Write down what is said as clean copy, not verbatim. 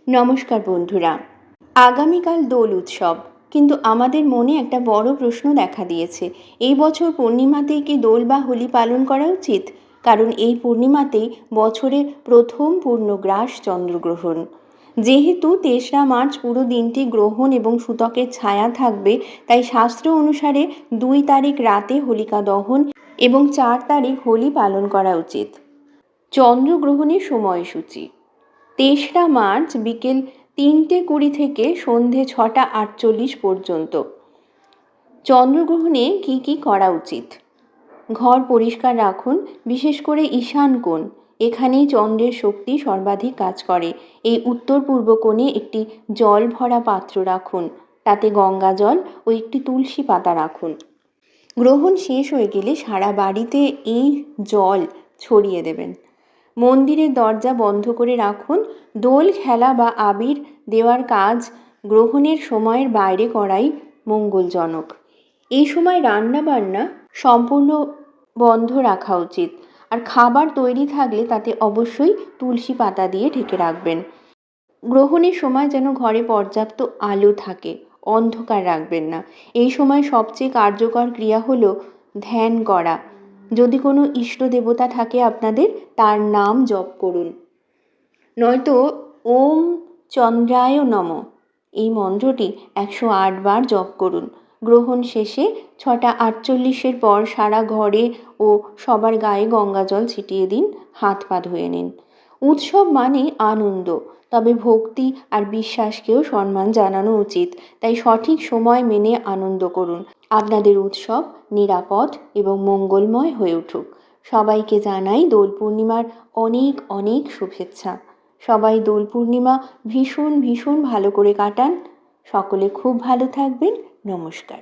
নমস্কার বন্ধুরা। আগামীকাল দোল উৎসব, কিন্তু আমাদের মনে একটা বড় প্রশ্ন দেখা দিয়েছে। এই বছর পূর্ণিমাতেই কি দোল বা হোলি পালন করা উচিত? কারণ এই পূর্ণিমাতেই বছরের প্রথম পূর্ণগ্রাস চন্দ্রগ্রহণ। যেহেতু ৩রা মার্চ পুরো দিনটি গ্রহণ এবং সূতকের ছায়া থাকবে, তাই শাস্ত্র অনুসারে ২ তারিখ রাতে হোলিকা দহন এবং ৪ তারিখ হোলি পালন করা উচিত। চন্দ্রগ্রহণের সময়সূচি: ৩রা মার্চ বিকেল ৩:২০ থেকে সন্ধে ৬:৪৮ পর্যন্ত। চন্দ্রগ্রহণে কী কী করা উচিত? ঘর পরিষ্কার রাখুন, বিশেষ করে ঈশান কোণ। এখানেই চন্দ্রের শক্তি সর্বাধিক কাজ করে। এই উত্তর পূর্ব কোণে একটি জল ভরা পাত্র রাখুন, তাতে গঙ্গা জল ও একটি তুলসী পাতা রাখুন। গ্রহণ শেষ হয়ে গেলে সারা বাড়িতে এই জল ছড়িয়ে দেবেন। মন্দিরের দরজা বন্ধ করে রাখুন। দোল খেলা বা আবির দেওয়ার কাজ গ্রহণের সময়ের বাইরে করাই মঙ্গলজনক। এই সময় রান্নাবান্না সম্পূর্ণ বন্ধ রাখা উচিত, আর খাবার তৈরি থাকলে তাতে অবশ্যই তুলসী পাতা দিয়ে ঢেকে রাখবেন। গ্রহণের সময় যেন ঘরে পর্যাপ্ত আলো থাকে, অন্ধকার রাখবেন না। এই সময় সবচেয়ে কার্যকর ক্রিয়া হলো ধ্যান করা। যদি কোনো ইষ্ট দেবতা থাকে আপনাদের, তার নাম জপ করুন, নয়তো ওম চন্দ্রায় নমঃ এই মন্ত্রটি ১০৮ বার জপ করুন। গ্রহণ শেষে ৬:৪৮ পর সারা ঘরে ও সবার গায়ে গঙ্গা জল ছিটিয়ে দিন, হাত পা ধুয়ে নিন। উৎসব মানে আনন্দ, তবে ভক্তি আর বিশ্বাসকেও সম্মান জানানো উচিত। তাই সঠিক সময় মেনে আনন্দ করুন। আপনাদের উৎসব নিরাপদ এবং মঙ্গলময় হয়ে উঠুক। সবাইকে জানাই দোল পূর্ণিমার অনেক অনেক শুভেচ্ছা। সবাই দোল পূর্ণিমা ভীষণ ভীষণ ভালো করে কাটান। সকলে খুব ভালো থাকবেন। নমস্কার।